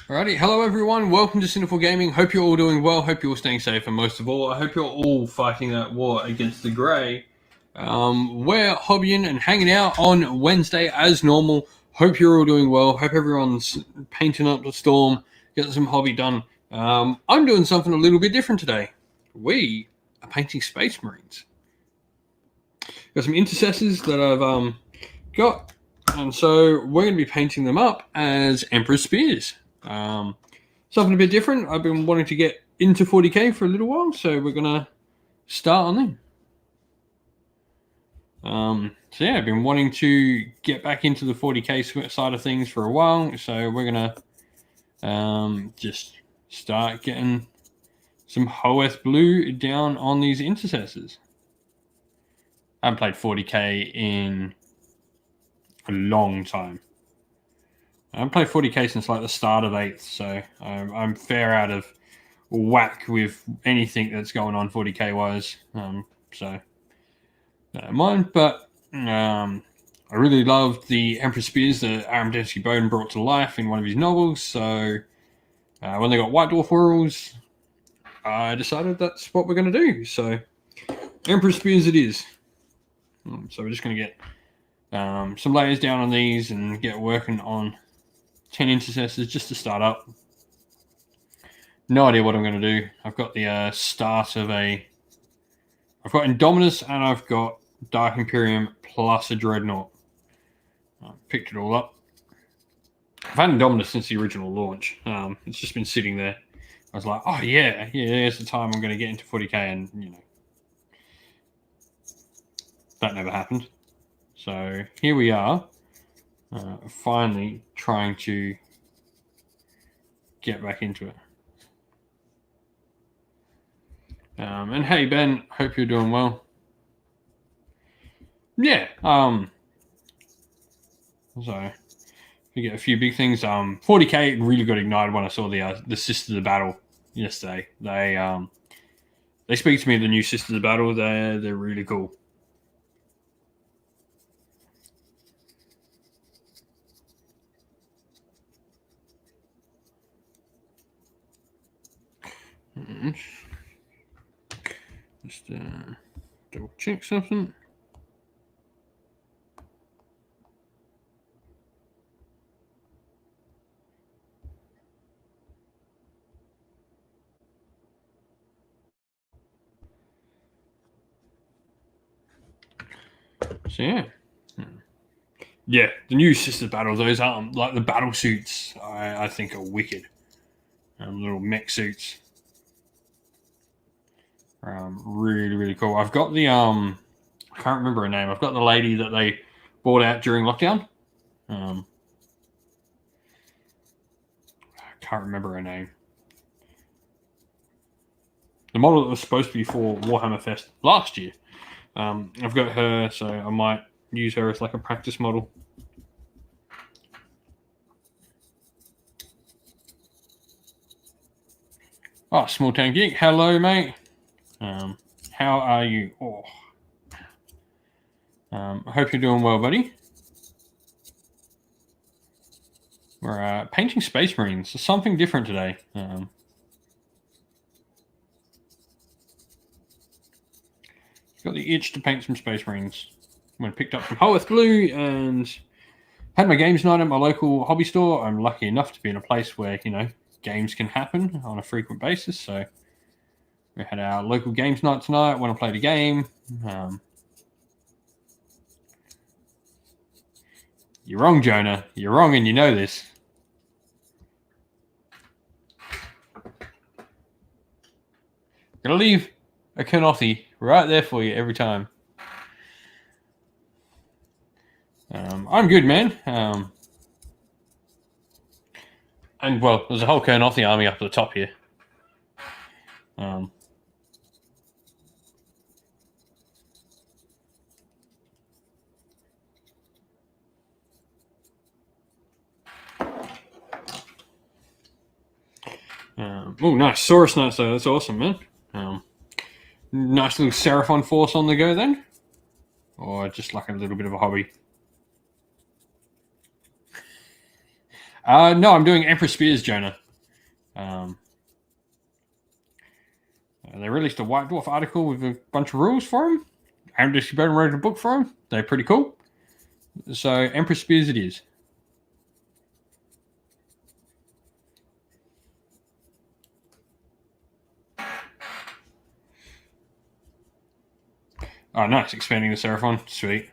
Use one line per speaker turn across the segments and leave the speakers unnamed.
Alrighty, hello everyone, welcome to Sinful Gaming. Hope you're all doing well, hope you're all staying safe, and most of all, I hope you're all fighting that war against the grey. We're hobbying and hanging out on Wednesday as normal. Hope you're all doing well, hope everyone's painting up the storm, getting some hobby done. I'm doing something a little bit different today. We are painting Space Marines. Got some intercessors that I've got, and so we're going to be painting them up as Emperor's Spears. Something a bit different. I've been wanting to get into 40k for a little while, so we're gonna start on them. So yeah, I've been wanting to get back into the 40k side of things for a while, so we're gonna just start getting some Hoeth Blue down on these intercessors. I haven't played 40k in a long time. I haven't played 40k since like the start of 8th, so I'm fair out of whack with anything that's going on 40k wise. So don't mind, but I really loved the Emperor Spears that Aaron Dembski Bowden brought to life in one of his novels. So when they got White Dwarf Worlds, I decided that's what we're going to do. So Emperor Spears it is. So we're just going to get some layers down on these and get working on 10 intercessors just to start up. No idea what I'm going to do. I've got the start of I've got Indominus and I've got Dark Imperium plus a Dreadnought. I picked it all up. I've had Indominus since the original launch. It's just been sitting there. I was like, oh yeah, it's the time I'm going to get into 40k, and you know, that never happened. So here we are, finally trying to get back into it. And hey Ben, hope you're doing well. Yeah, so we get a few big things. 40k really got ignited when I saw the Sisters of Battle yesterday. They speak to me, the new Sisters of Battle. They're really cool. Just double check something. So yeah, the new Sisters Battle. Those like the battle suits. I think are wicked. Little mech suits. Really cool. I've got the I can't remember her name. I've got the lady that they bought out during lockdown. I can't remember her name. The model that was supposed to be for Warhammer Fest last year. I've got her, so I might use her as like a practice model. Oh, Small Town Geek. Hello, mate. How are you? Oh. I hope you're doing well, buddy. We're painting Space Marines. So something different today. Got the itch to paint some Space Marines. I picked up some Hoeth Blue and had my games night at my local hobby store. I'm lucky enough to be in a place where, you know, games can happen on a frequent basis. So we had our local games night tonight. Went and played a game. You're wrong, Jonah. You're wrong, and you know this. Gonna leave a Kenothi right there for you every time. I'm good, man. And well, there's a whole Kenothi army up at the top here. Oh, nice. Saurus Knights, though. That's awesome, man. Nice little Seraphon force on the go, then? Or just like a little bit of a hobby? No, I'm doing Emperor Spears, Jonah. They released a White Dwarf article with a bunch of rules for him. I'm just about wrote a book for him. They're pretty cool. So Emperor Spears it is. Oh, nice. Expanding the Seraphon. Sweet.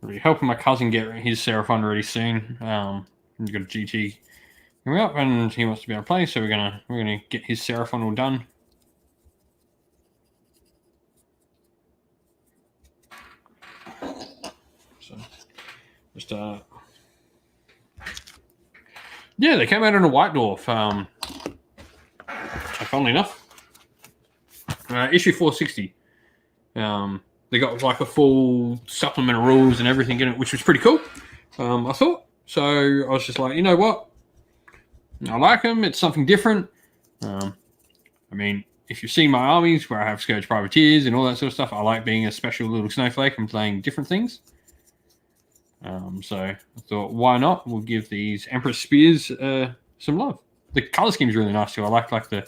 Really helping my cousin get his Seraphon ready soon. He's got a GT coming up, and he wants to be able to play, so we're gonna get his Seraphon all done. So just yeah, they came out in a White Dwarf. Funnily enough, issue 460. They got like a full supplement of rules and everything in it, which was pretty cool. I thought. So I was just like, you know what? I like them. It's something different. I mean, if you've seen my armies where I have Scourge Privateers and all that sort of stuff, I like being a special little snowflake and playing different things. So I thought, why not? We'll give these Emperor Spears some love. The color scheme is really nice too. I like the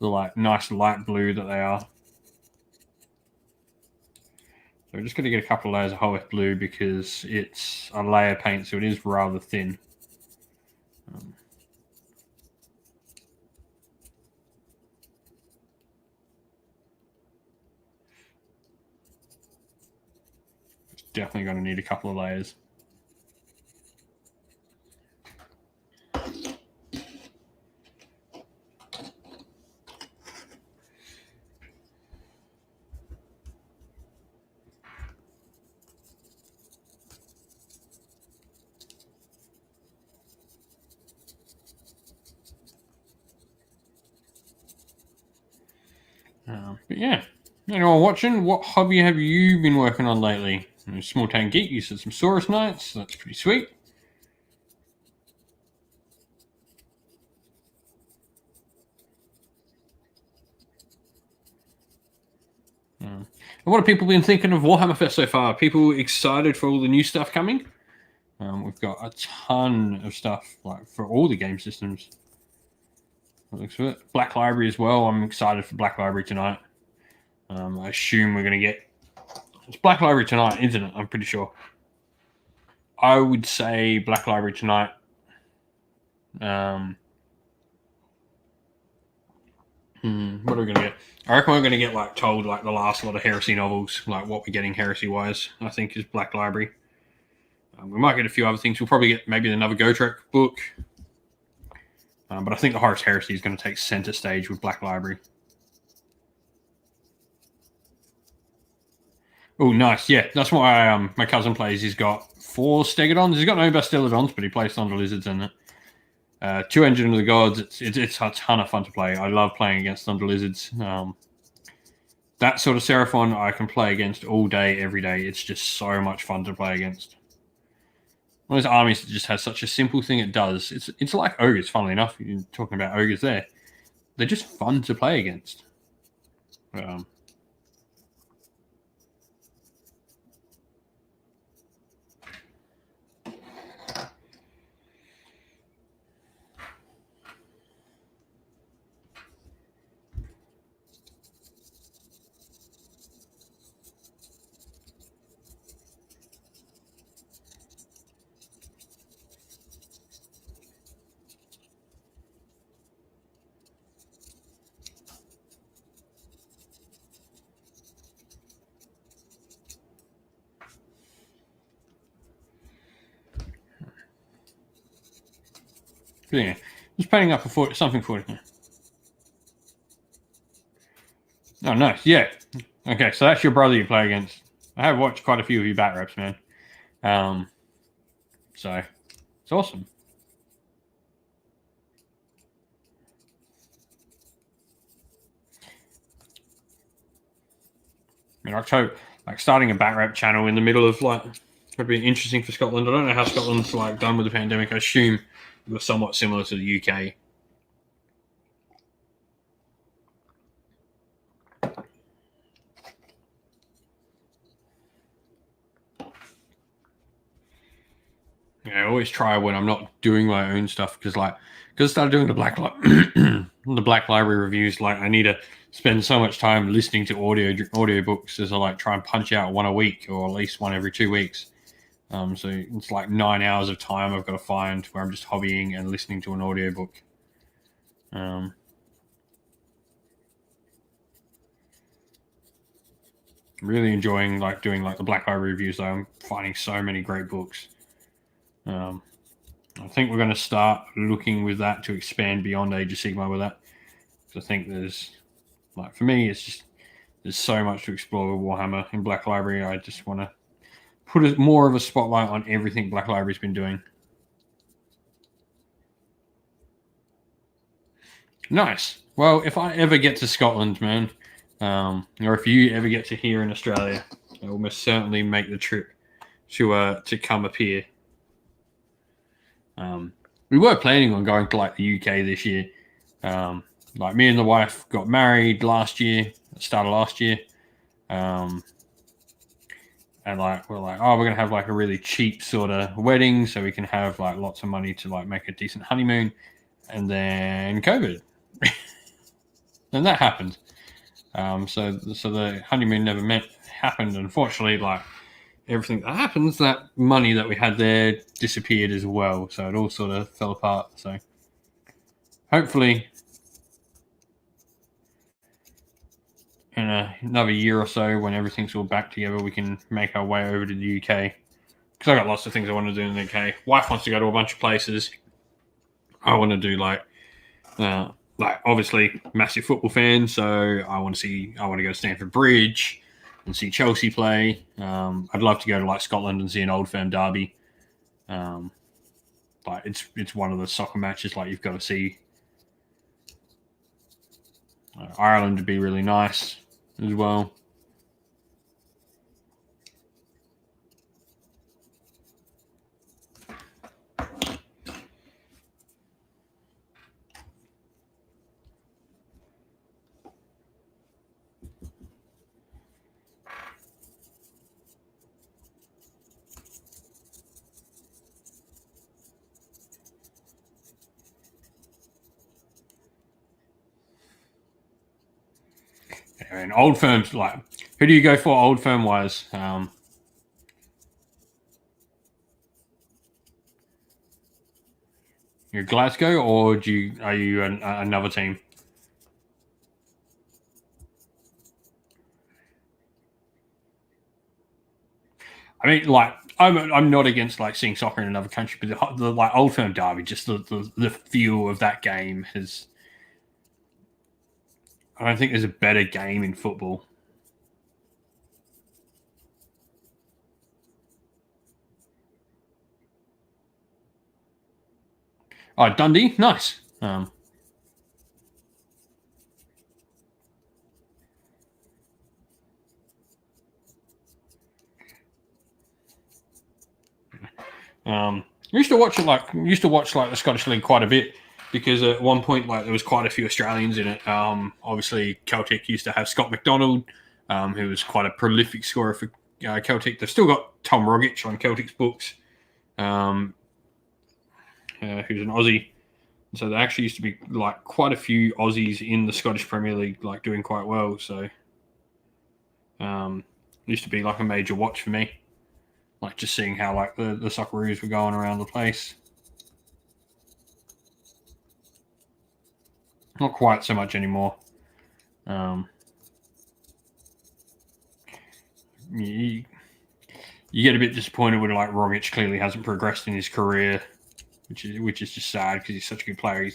like nice light blue that they are. So we're just going to get a couple of layers of Hoeth blue because it's a layer paint, so it is rather thin. It's definitely going to need a couple of layers. But yeah, anyone watching, what hobby have you been working on lately? Small Town Geek, you said some Saurus Knights. That's pretty sweet. What have people been thinking of Warhammer Fest so far? People excited for all the new stuff coming? We've got a ton of stuff like for all the game systems. Looks for it. Black Library as well. I'm excited for Black Library tonight. I assume we're going to get... It's Black Library tonight, isn't it? I'm pretty sure. I would say Black Library tonight. What are we going to get? I reckon we're going to get like told like the last lot of Heresy novels, like what we're getting Heresy-wise, I think is Black Library. We might get a few other things. We'll probably get maybe another Gotrek book. But I think the Horus Heresy is going to take center stage with Black Library. Oh, nice. Yeah, that's why my cousin plays. He's got 4 Stegodons. He's got no Bastillodons, but he plays Thunder Lizards in it. 2 Engine of the Gods. It's a ton of fun to play. I love playing against Thunder Lizards. That sort of Seraphon I can play against all day, every day. It's just so much fun to play against. One of those armies that just has such a simple thing it does. It's like ogres, funnily enough. You're talking about ogres there. They're just fun to play against. Yeah, just painting up something for it. Oh, nice. Yeah. Okay, so that's your brother you play against. I have watched quite a few of your bat reps, man. So it's awesome. I mean, October, like starting a bat rep channel in the middle of like, would be interesting for Scotland. I don't know how Scotland's like done with the pandemic. I assume it was somewhat similar to the UK. I always try when I'm not doing my own stuff because I started doing the the Black Library reviews. Like I need to spend so much time listening to audiobooks as I like try and punch out one a week or at least one every 2 weeks. So it's like 9 hours of time I've got to find where I'm just hobbying and listening to an audiobook. Really enjoying like doing like the Black Library reviews though. I'm finding so many great books. I think we're going to start looking with that to expand beyond Age of Sigmar with that. I think there's, like, for me, it's just, there's so much to explore with Warhammer in Black Library. I just want to put more of a spotlight on everything Black Library's been doing. Nice. Well, if I ever get to Scotland, man, or if you ever get to here in Australia, I will most certainly make the trip to come up here. We were planning on going to like the UK this year. Like me and the wife got married last year, start of last year. And like we're like, oh, we're gonna have like a really cheap sort of wedding, so we can have like lots of money to like make a decent honeymoon. And then COVID, and that happened. So the honeymoon never happened. Unfortunately, like everything that happens, that money that we had there disappeared as well. So it all sort of fell apart. So hopefully in another year or so, when everything's all back together, we can make our way over to the UK. Because I got lots of things I want to do in the UK. Wife wants to go to a bunch of places. I want to do like obviously massive football fan. So I want to go to Stamford Bridge and see Chelsea play. I'd love to go to like Scotland and see an Old Firm derby. Like it's one of the soccer matches like you've got to see. Ireland would be really nice as well. And Old Firms, like, who do you go for Old Firm wise? You're Glasgow, or are you another team? I mean, like, I'm not against like seeing soccer in another country, but the like Old Firm derby, just the feel of that game has. I don't think there's a better game in football. Oh, Dundee, nice. Used to watch the Scottish League quite a bit because at one point like there was quite a few Australians in it. Obviously Celtic used to have Scott McDonald, who was quite a prolific scorer for Celtic. They've still got Tom Rogic on Celtic's books, who's an Aussie. So there actually used to be like quite a few Aussies in the Scottish Premier League, like doing quite well. So it used to be like a major watch for me, like just seeing how like the Socceroos were going around the place. Not quite so much anymore. You get a bit disappointed when like Rogic clearly hasn't progressed in his career, which is just sad because he's such a good player.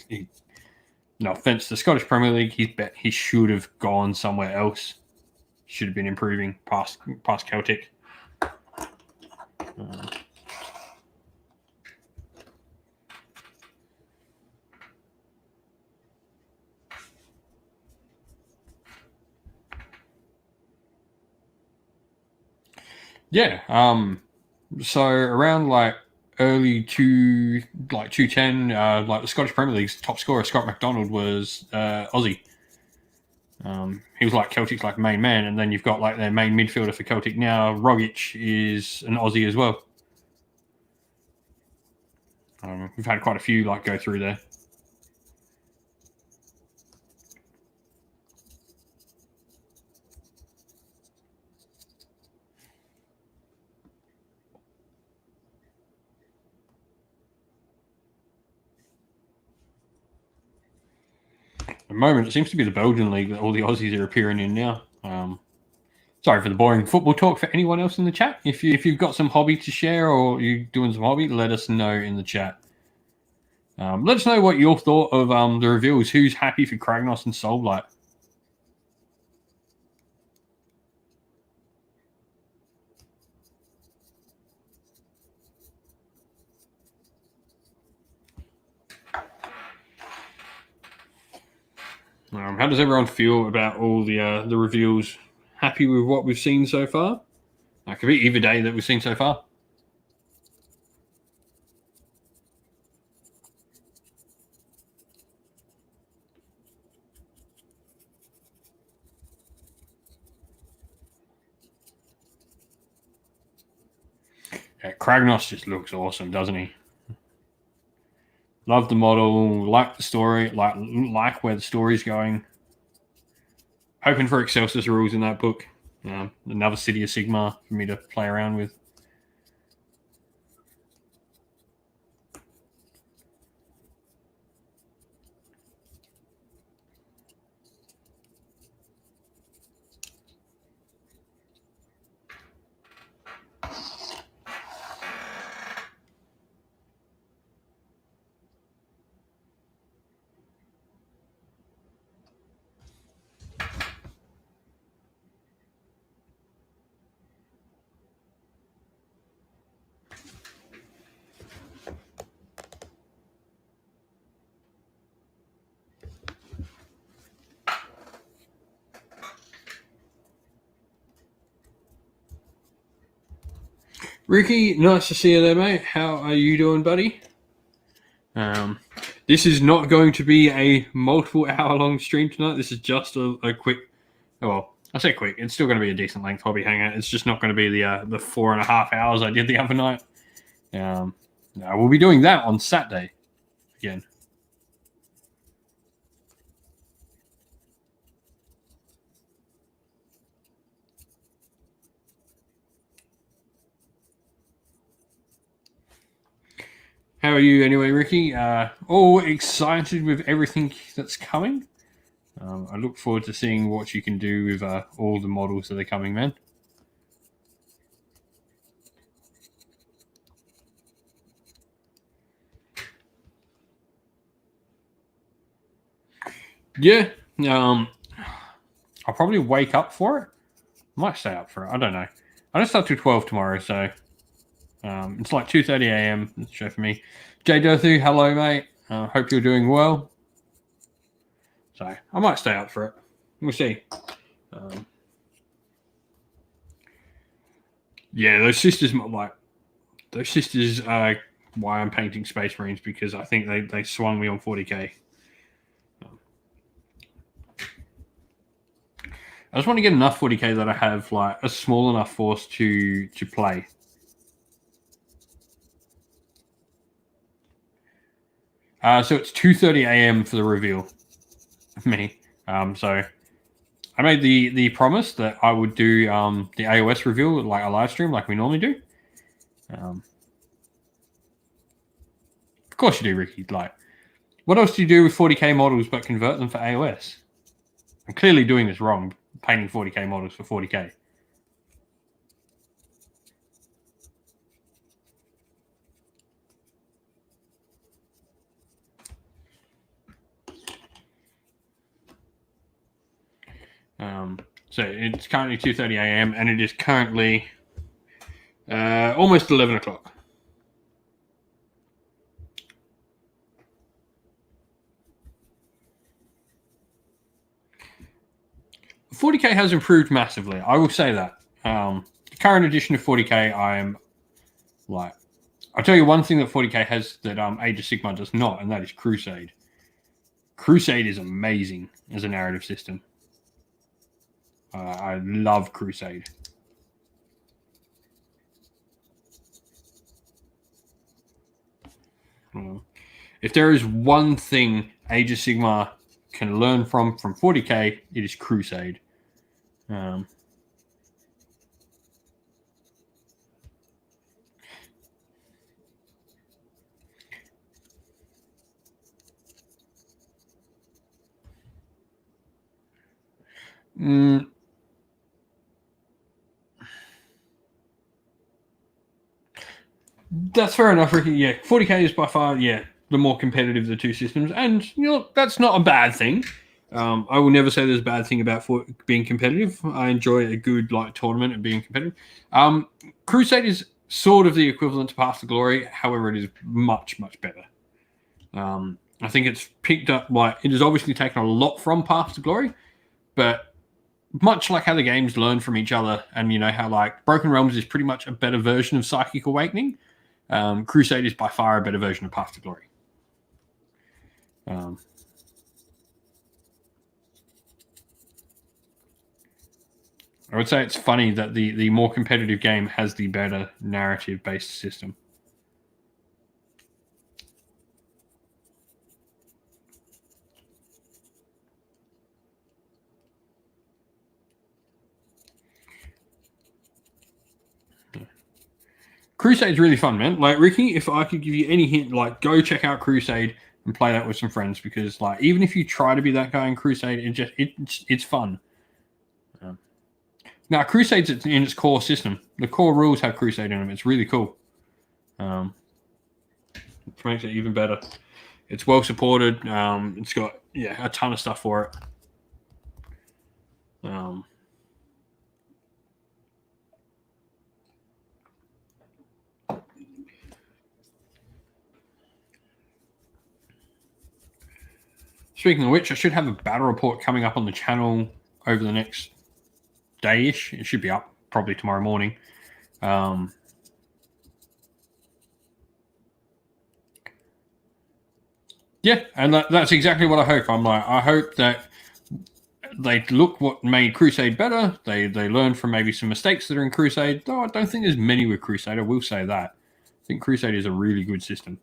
No offense to the Scottish Premier League, he should have gone somewhere else. Should have been improving past Celtic. Yeah. So around like early 210, like the Scottish Premier League's top scorer, Scott McDonald, was Aussie. He was like Celtic's like main man, and then you've got like their main midfielder for Celtic now. Rogic is an Aussie as well. We've had quite a few like go through there. At the moment, it seems to be the Belgian league that all the Aussies are appearing in now. Sorry for the boring football talk. For anyone else in the chat, if you've got some hobby to share or you're doing some hobby, let us know in the chat. Let us know what your thought of the reveals. Who's happy for Kragnos and Soulblight? How does everyone feel about all the reveals? Happy with what we've seen so far? That could be either day that we've seen so far. Yeah, Kragnos just looks awesome, doesn't he? Love the model, like the story, like where the story's going. Hoping for Excelsis rules in that book. Another City of Sigma for me to play around with. Ricky, nice to see you there, mate. How are you doing, buddy? This is not going to be a multiple hour long stream tonight. This is just a quick, well, I say quick. It's still going to be a decent length hobby hangout. It's just not going to be the 4.5 hours I did the other night. We'll be doing that on Saturday again. How are you anyway, Ricky? All excited with everything that's coming. I look forward to seeing what you can do with all the models that are coming, man. Yeah. I'll probably wake up for it. I might stay up for it. I don't know. I don't start till 12 tomorrow, so it's like 2:30 a.m. That's show for me. Jay Dothu, hello, mate. Hope you're doing well. So I might stay up for it. We'll see. Yeah, those sisters are why I'm painting Space Marines, because I think they swung me on 40k. I just want to get enough 40k that I have like a small enough force to play. So it's 2:30 a.m. for the reveal. Me. So I made the promise that I would do the AOS reveal like a live stream like we normally do. Of course you do, Ricky. Like, what else do you do with 40k models but convert them for AOS? I'm clearly doing this wrong, painting 40k models for 40k. So it's currently 2:30 a.m. and it is currently almost 11 o'clock. The 40k has improved massively. I will say that. The current edition of 40k, I am like, I'll tell you one thing that 40k has that Age of Sigmar does not, and that is Crusade. Crusade is amazing as a narrative system. I love Crusade. If there is one thing Age of Sigmar can learn from 40k, it is Crusade. That's fair enough, Ricky. Yeah, 40k is by far, the more competitive of the two systems, and that's not a bad thing. I will never say there's a bad thing about being competitive. I enjoy a good tournament and being competitive. Crusade is sort of the equivalent to Path to Glory, however, it is much better. I think it's picked up it has obviously taken a lot from Path to Glory, but much like how the games learn from each other, and how Broken Realms is pretty much a better version of Psychic Awakening. Crusade is by far a better version of Path to Glory. I would say it's funny that the more competitive game has the better narrative-based system. Crusade's really fun, man. Ricky, if I could give you any hint, go check out Crusade and play that with some friends, because even if you try to be that guy in Crusade, it's fun. Now, Crusade's in its core system. The core rules have Crusade in them. It's really cool. Which makes it even better. It's well supported. It's got a ton of stuff for it. Speaking of which, I should have a battle report coming up on the channel over the next day-ish. It should be up probably tomorrow morning. Yeah, and that's exactly what I hope. I hope that they look what made Crusade better. They learn from maybe some mistakes that are in Crusade. Though I don't think there's many with Crusade. I will say that. I think Crusade is a really good system.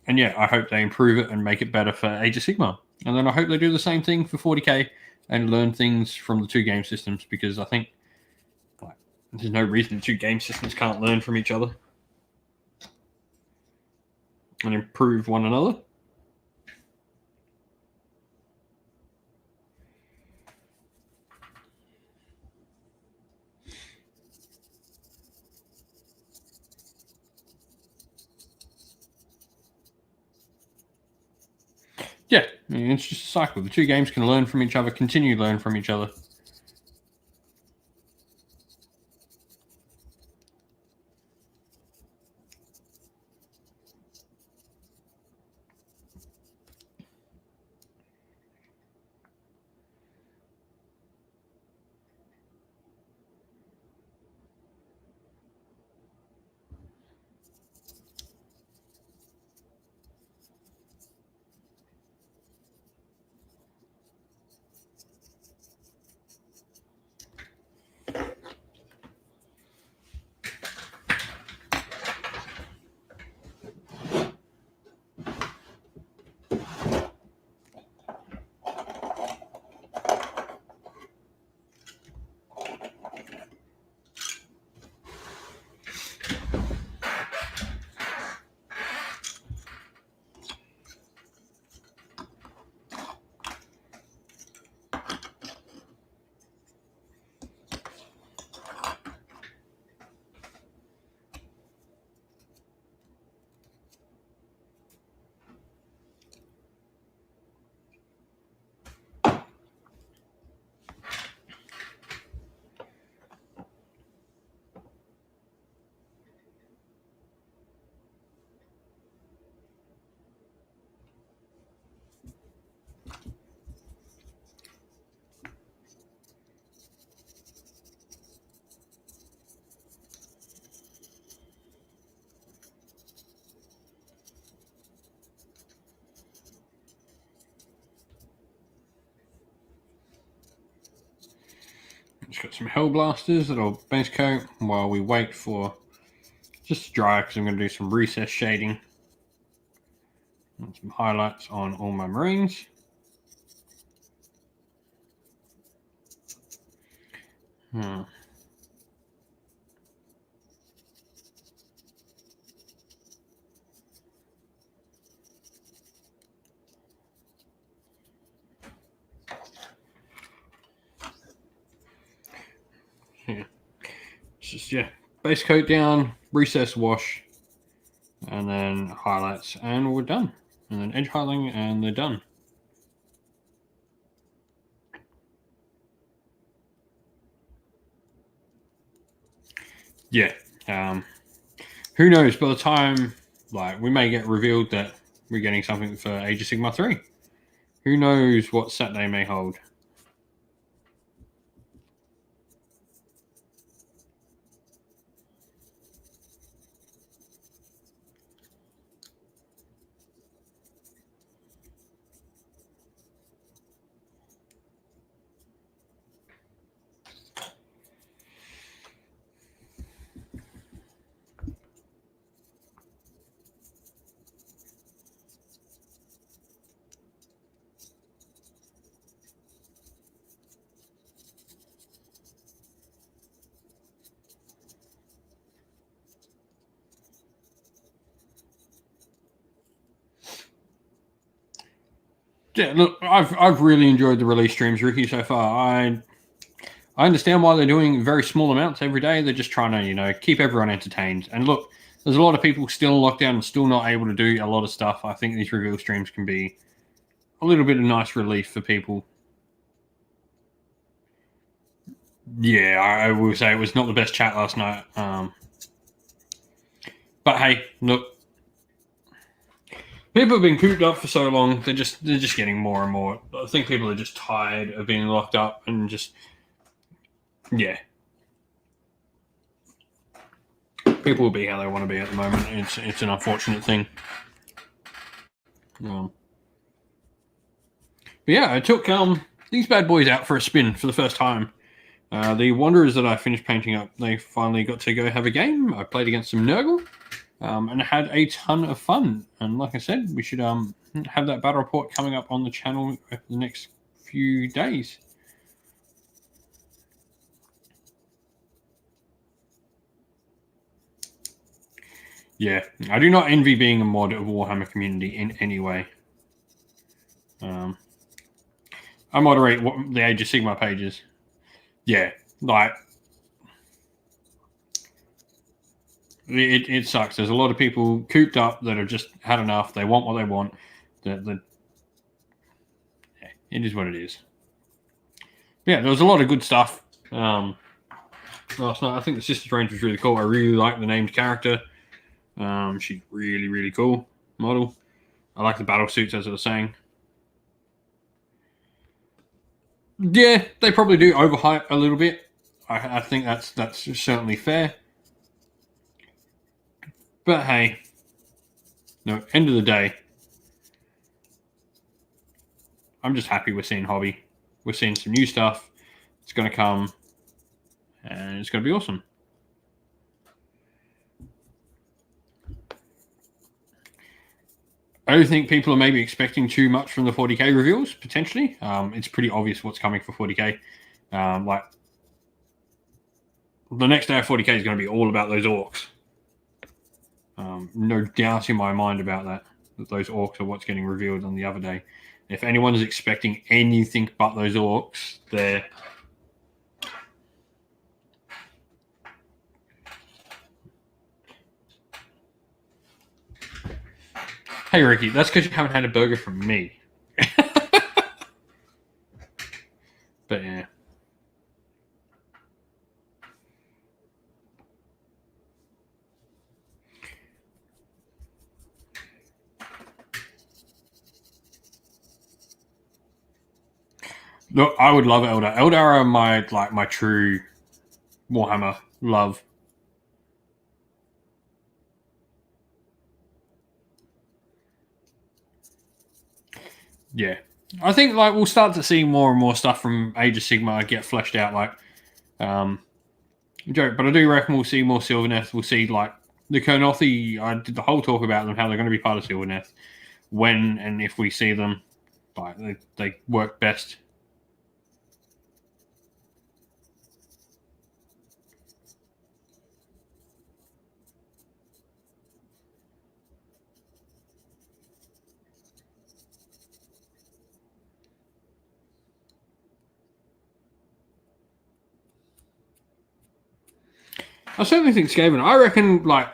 And I hope they improve it and make it better for Age of Sigmar. And then I hope they do the same thing for 40k and learn things from the two game systems, because I think there's no reason the two game systems can't learn from each other and improve one another. Yeah, it's just a cycle. The two games can learn from each other, continue to learn from each other. Just got some Hellblasters that'll base coat while we wait for just to dry, because I'm going to do some recess shading. And some highlights on all my Marines. Hmm. Yeah. It's just, yeah, base coat down, recess wash, and then highlights, and we're done. And then edge highlighting, and they're done. Yeah. Who knows? By the time we may get revealed that we're getting something for Age of Sigmar 3. Who knows what Saturday may hold? Yeah, look, I've really enjoyed the release streams, Ricky, so far. I understand why they're doing very small amounts every day. They're just trying to, keep everyone entertained. And look, there's a lot of people still in lockdown and still not able to do a lot of stuff. I think these reveal streams can be a little bit of nice relief for people. Yeah, I will say it was not the best chat last night. But hey, look, people have been cooped up for so long. They're just getting more and more. I think people are just tired of being locked up and just, yeah. People will be how they want to be at the moment. It's an unfortunate thing. But yeah, I took these bad boys out for a spin for the first time. The Wanderers that I finished painting up, they finally got to go have a game. I played against some Nurgle, and had a ton of fun. And like I said, we should have that battle report coming up on the channel over the next few days. Yeah, I do not envy being a mod of Warhammer community in any way. I moderate the Age of Sigmar pages. Yeah, it sucks. There's a lot of people cooped up that have just had enough. They want what they want. Yeah, it is what it is. Yeah, there was a lot of good stuff last night. I think the Sister Strange was really cool. I really like the named character. She's really, really cool model. I like the battle suits, as I was saying. Yeah, they probably do overhype a little bit. I think that's certainly fair. But hey, no, end of the day, I'm just happy we're seeing Hobby. We're seeing some new stuff. It's going to come, and it's going to be awesome. I don't think people are maybe expecting too much from the 40k reveals, potentially. It's pretty obvious what's coming for 40k. Like, the next day of 40k is going to be all about those orcs. No doubt in my mind about that those orcs are what's getting revealed on the other day. If anyone is expecting anything but those orcs, they're... Hey, Ricky, that's because you haven't had a burger from me. But yeah. Look, I would love Eldar. Eldar are my true Warhammer love. Yeah. I think we'll start to see more and more stuff from Age of Sigmar get fleshed out. Joke, but I do reckon we'll see more Sylvaneth. We'll see the Kernothi. I did the whole talk about them, how they're going to be part of Sylvaneth. when and if we see them. But they work best. I certainly think Skaven. I reckon, like,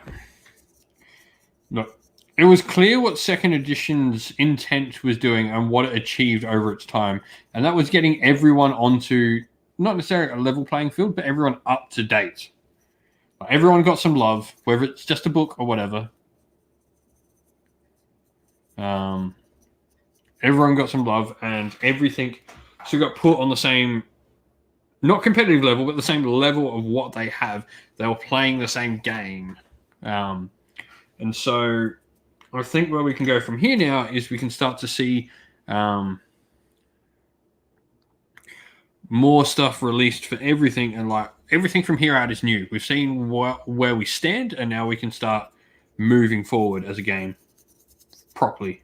look, it was clear what second edition's intent was doing and what it achieved over its time, and that was getting everyone onto not necessarily a level playing field, but everyone up to date. Like, everyone got some love, whether it's just a book or whatever. Everyone got some love, and everything so got put on the same, not competitive level, but the same level of what they have. They were playing the same game. And so I think where we can go from here now is we can start to see more stuff released for everything. And like everything from here out is new. We've seen where we stand, and now we can start moving forward as a game properly.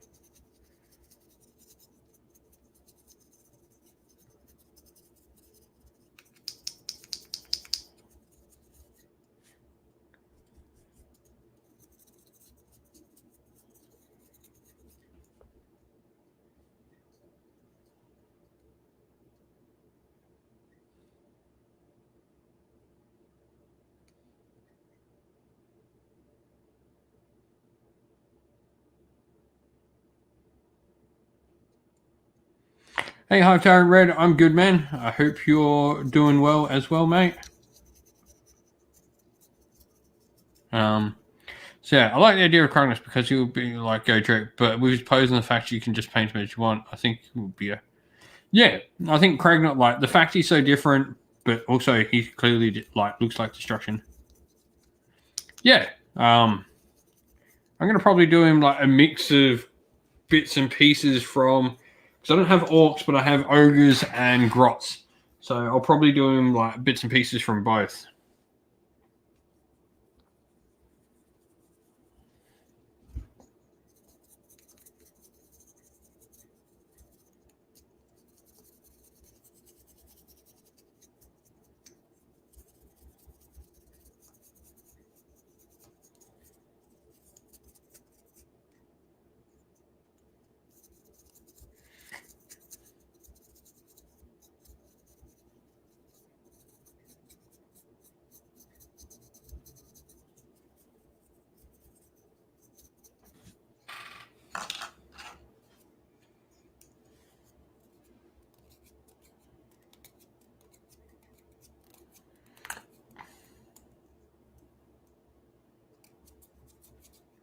Hey, hi, Tyrant Red. I'm good, man. I hope you're doing well as well, mate. So yeah, I like the idea of Cronus because he would be like go trick, but with his pose and the fact you can just paint him as you want, I think it would be a I think Cragnot, like the fact he's so different, but also he clearly like looks like destruction. Yeah, I'm gonna probably do him like a mix of bits and pieces from because I don't have orcs, but I have ogres and grots, so I'll probably do him like bits and pieces from both.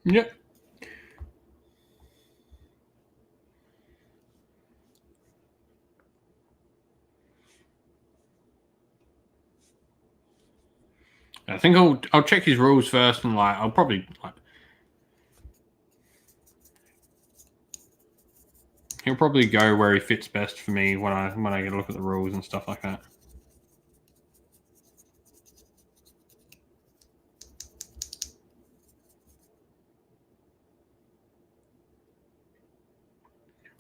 Yep. I think I'll check his rules first, and like I'll probably like he'll probably go where he fits best for me when I get a look at the rules and stuff like that.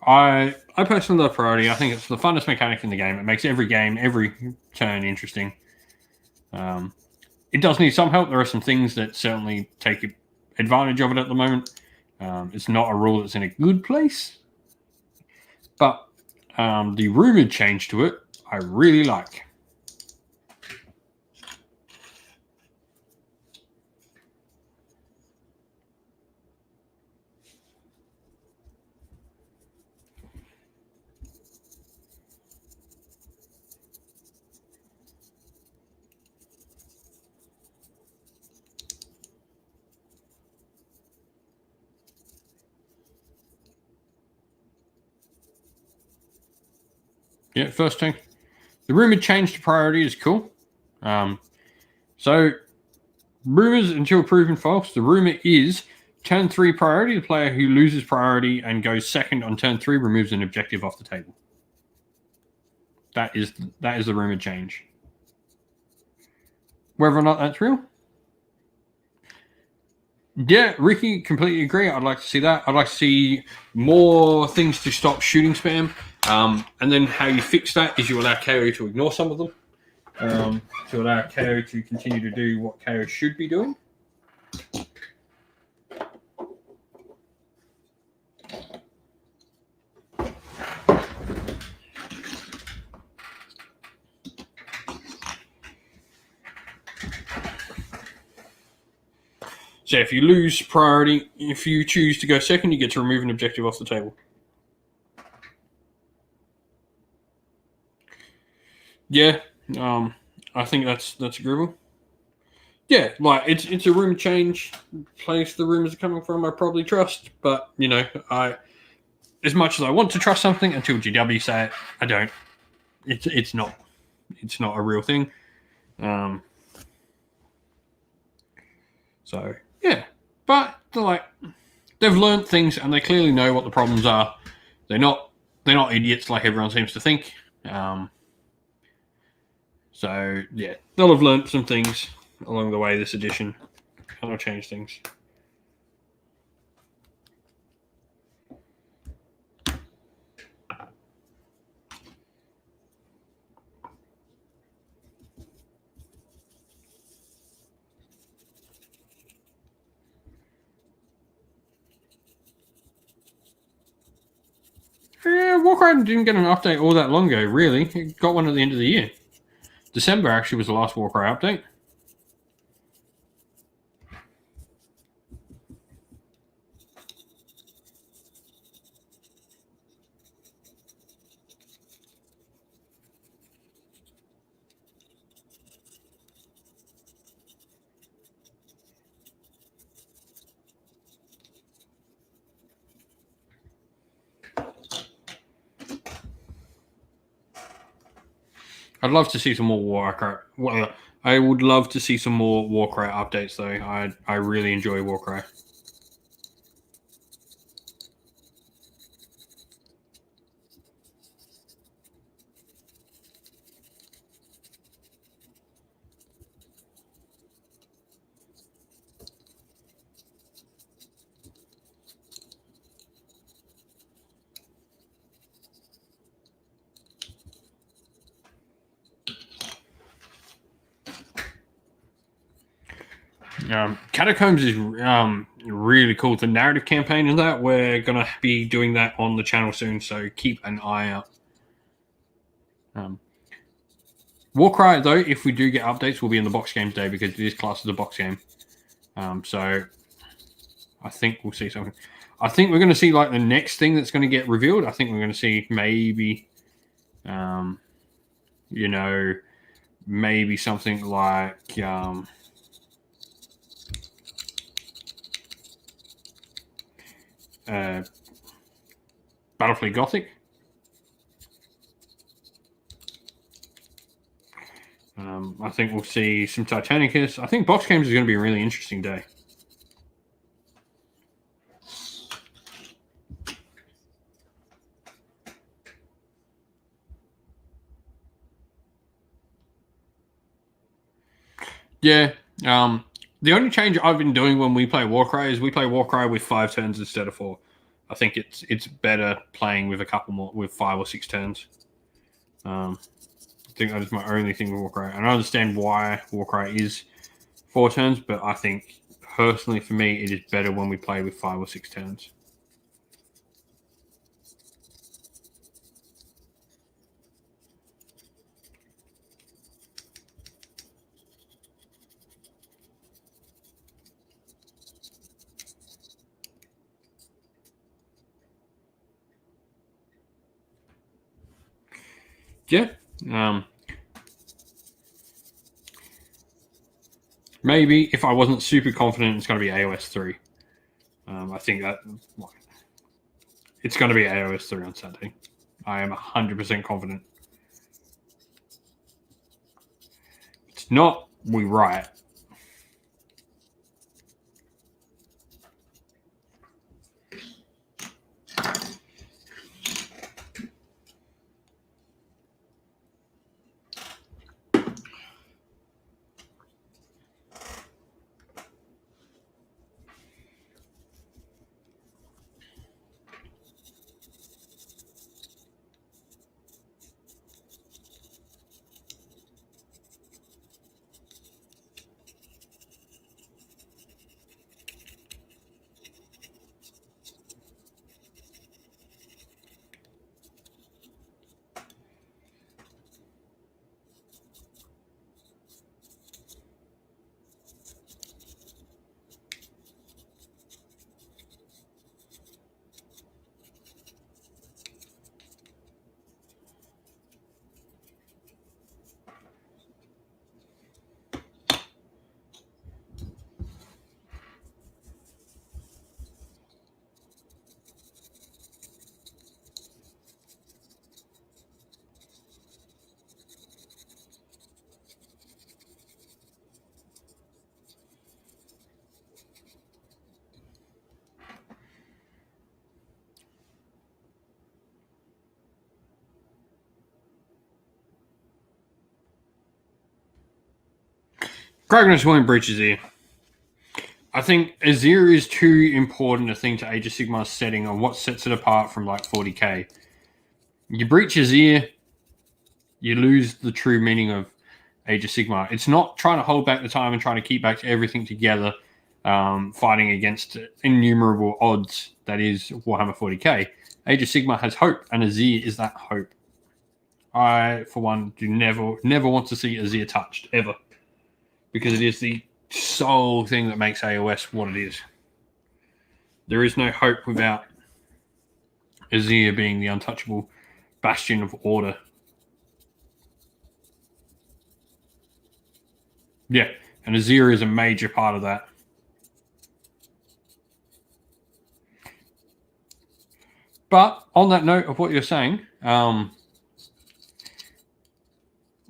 I personally love priority. I think it's the funnest mechanic in the game. It makes every game, every turn interesting. It does need some help. There are some things that certainly take advantage of it at the moment. It's not a rule that's in a good place, but the rumored change to it, I really like. Yeah, first thing. The rumored change to priority is cool. So, rumors until proven false. The rumor is turn 3 priority. The player who loses priority and goes second on turn 3 removes an objective off the table. That is the rumored change. Whether or not that's real, Yeah, Ricky, completely agree. I'd like to see that. I'd like to see more things to stop shooting spam. And then how you fix that is you allow KO to ignore some of them. To allow KO to continue to do what KO should be doing. So if you lose priority, if you choose to go second, you get to remove an objective off the table. Yeah, I think that's agreeable. Yeah, like it's a room change place the rumors are coming from. I probably trust, but you know, as much as I want to trust something until GW say it, I don't. It's not a real thing. So yeah, but they've learned things and they clearly know what the problems are. They're not idiots like everyone seems to think. So yeah, they'll have learned some things along the way this edition, and will change things. Yeah, Warcry didn't get an update all that long ago, really. It got one at the end of the year. December actually was the last Warcry update. I'd love to see some more Warcry. Well, I would love to see some more Warcry updates, though. I really enjoy Warcry. Catacombs is really cool. The narrative campaign in that, we're going to be doing that on the channel soon, so keep an eye out. Warcry, though, if we do get updates, will be in the box game today because it is classed as a box game. So I think we'll see something. I think we're going to see like the next thing that's going to get revealed. I think we're going to see maybe, you know, maybe something like Battlefleet Gothic. I think we'll see some Titanicus. I think box games is going to be a really interesting day. Yeah. The only change I've been doing when we play Warcry is we play Warcry with 5 turns instead of 4. I think it's better playing with a couple more, with 5 or 6 turns. I think that is my only thing with Warcry. And I understand why Warcry is 4 turns, but I think personally for me it is better when we play with 5 or 6 turns. Yeah. Maybe if I wasn't super confident it's going to be AOS 3. I think that it's going to be AOS 3 on Saturday. I am 100% confident. It's not, we riot. Gragnus won't breach Azir. I think Azir is too important a thing to Age of Sigmar's setting on what sets it apart from like 40k. You breach Azir, you lose the true meaning of Age of Sigmar. It's not trying to hold back the time and trying to keep back everything together, fighting against innumerable odds that is Warhammer 40k. Age of Sigmar has hope, and Azir is that hope. I, for one, do never want to see Azir touched, ever. Because it is the sole thing that makes AOS what it is. There is no hope without Azir being the untouchable bastion of order. Yeah, and Azir is a major part of that. But on that note of what you're saying,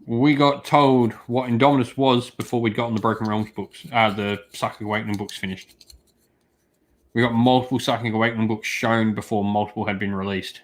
we got told what Indominus was before we'd gotten the Broken Realms books, the Sucking Awakening books finished. We got multiple Sucking Awakening books shown before multiple had been released.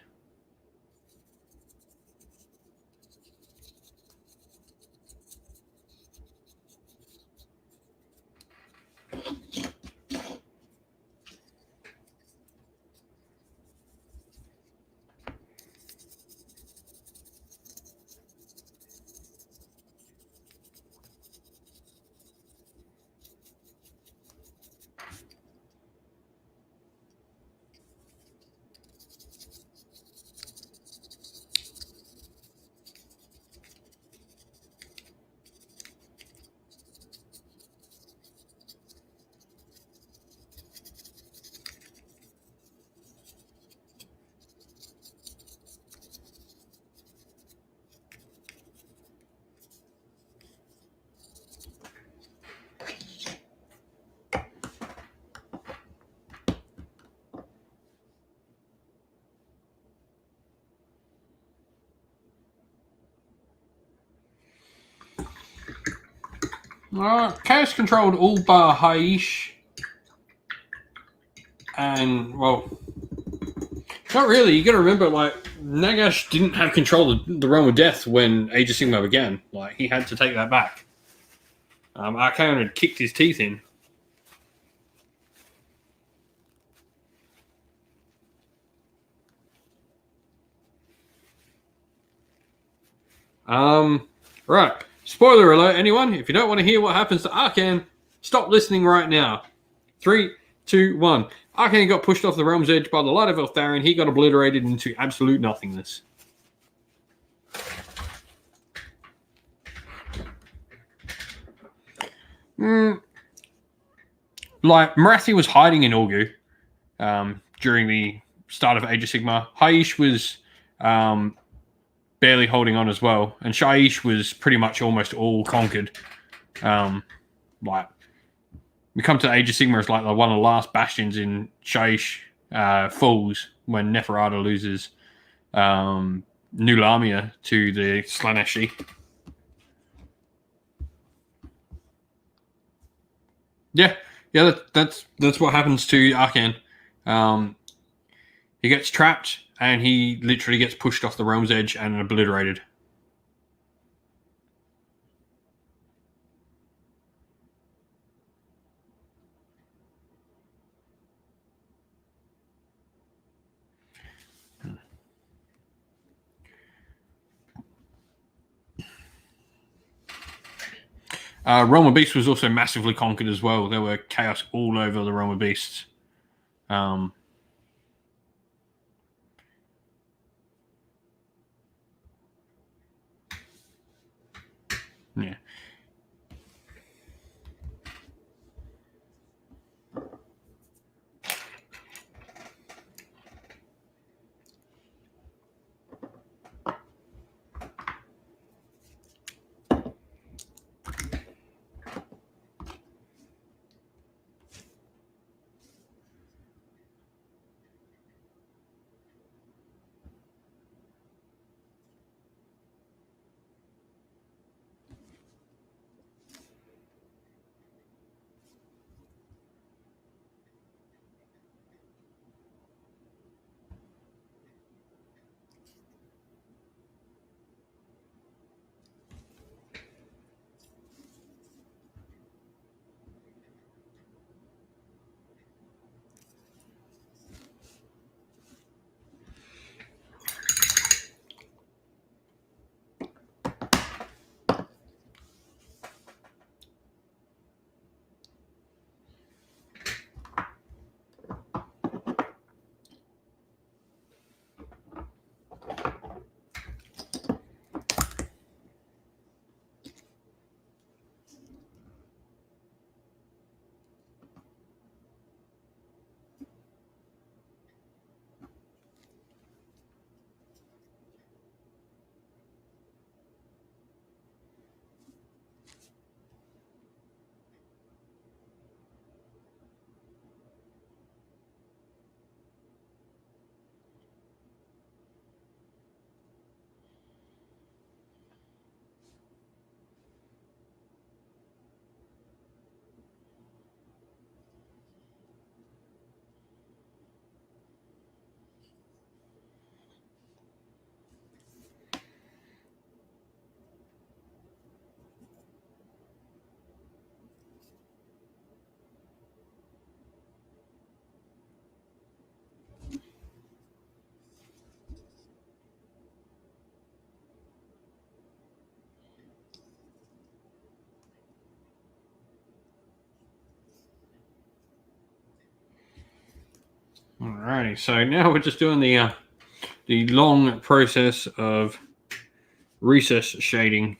Chaos controlled all bar Haish. And, well, not really. You got to remember, like, Nagash didn't have control of the Realm of Death when Age of Sigmar began. Like, he had to take that back. Archaon had kicked his teeth in. Right. Spoiler alert, anyone. If you don't want to hear what happens to Archaon, stop listening right now. 3, 2, 1. Archaon got pushed off the Realm's Edge by the Light of Eltharion. He got obliterated into absolute nothingness. Like, Marathi was hiding in Orgu during the start of Age of Sigmar. Haish was barely holding on as well, and Shaiish was pretty much almost all conquered. Like, we come to Age of Sigmar as like one of the last bastions in Shaiish falls when Neferata loses New Lamia to the Slaneshi. Yeah, that's what happens to Archaon. He gets trapped, and he literally gets pushed off the Realm's Edge and obliterated. Realm of Beasts was also massively conquered as well. There were chaos all over the Realm of Beasts. Yeah. Alrighty, so now we're just doing the long process of recess shading.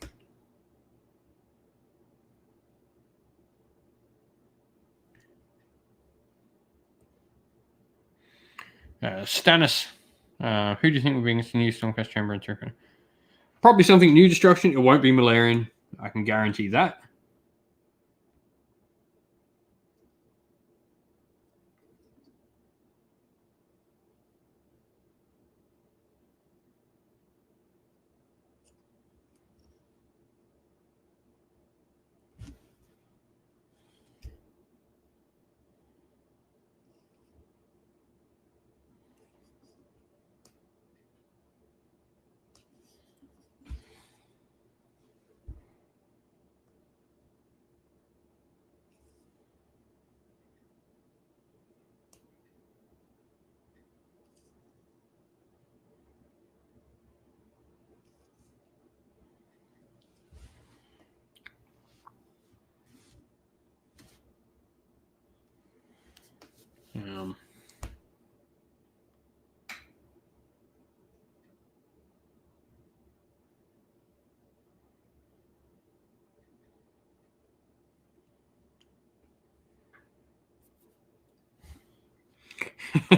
Stannis, who do you think will be against the new Stormcast Chamber in Turkey? Probably something new destruction. It won't be Malarian. I can guarantee that.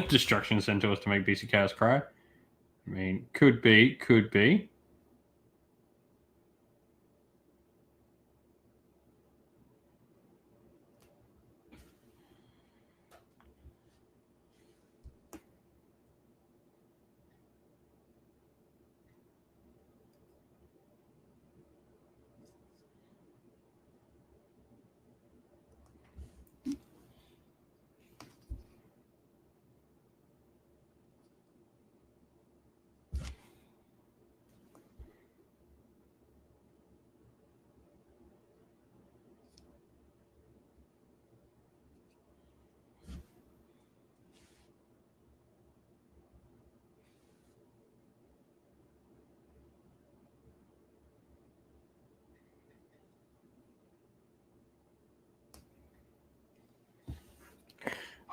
Destruction Centaurs to make BC Chaos cry. I mean, could be.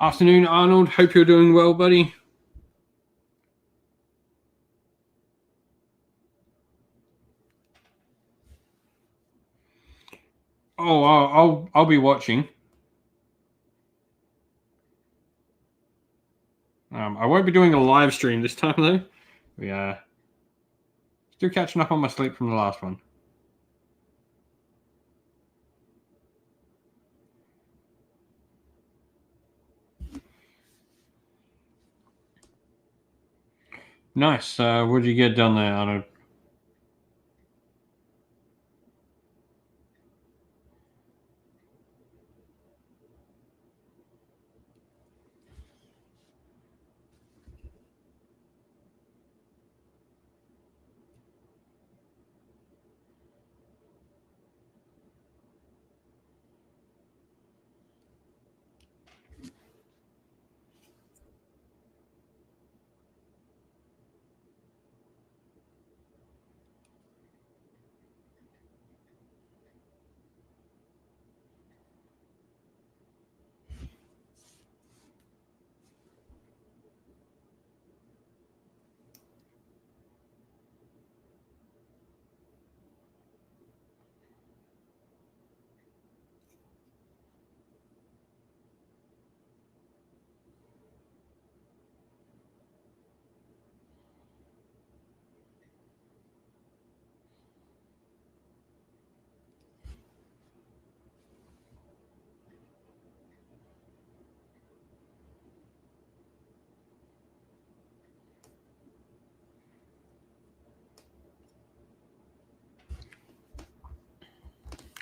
Afternoon, Arnold. Hope you're doing well, buddy. Oh, I'll be watching. I won't be doing a live stream this time though. We still catching up on my sleep from the last one. Nice. What did you get done there, Arnold?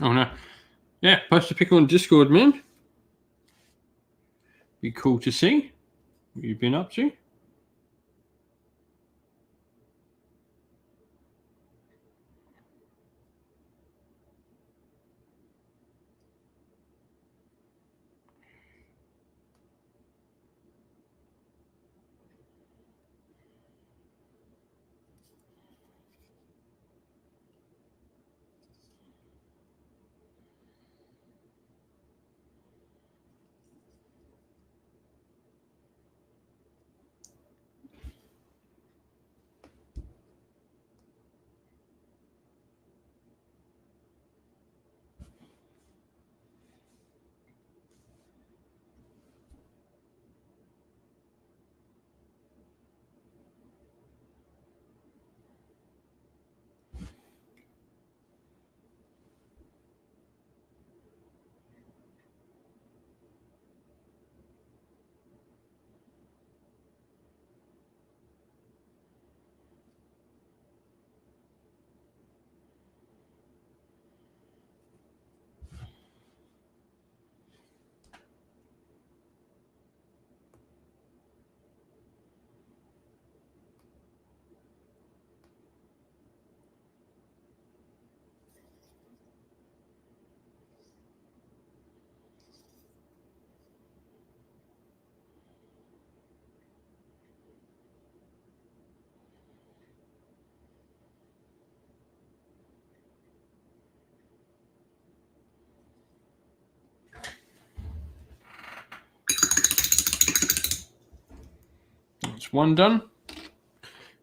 Oh no. Yeah, post a pic on Discord, man. Be cool to see what you've been up to. That's one done.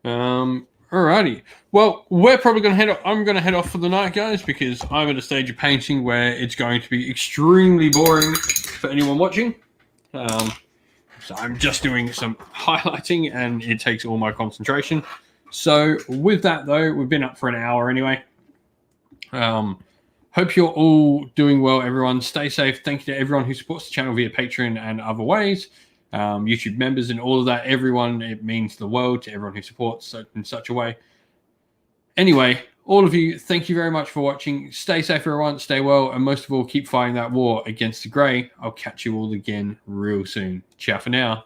Alrighty. Well, we're probably going to head off. I'm going to head off for the night, guys, because I'm at a stage of painting where it's going to be extremely boring for anyone watching. So I'm just doing some highlighting, and it takes all my concentration. So with that, though, we've been up for an hour anyway. Hope you're all doing well, everyone. Stay safe. Thank you to everyone who supports the channel via Patreon and other ways. YouTube members and all of that. Everyone, it means the world to everyone who supports in such a way. Anyway, all of you, thank you very much for watching. Stay safe, everyone. Stay well. And most of all, keep fighting that war against the grey. I'll catch you all again real soon. Ciao for now.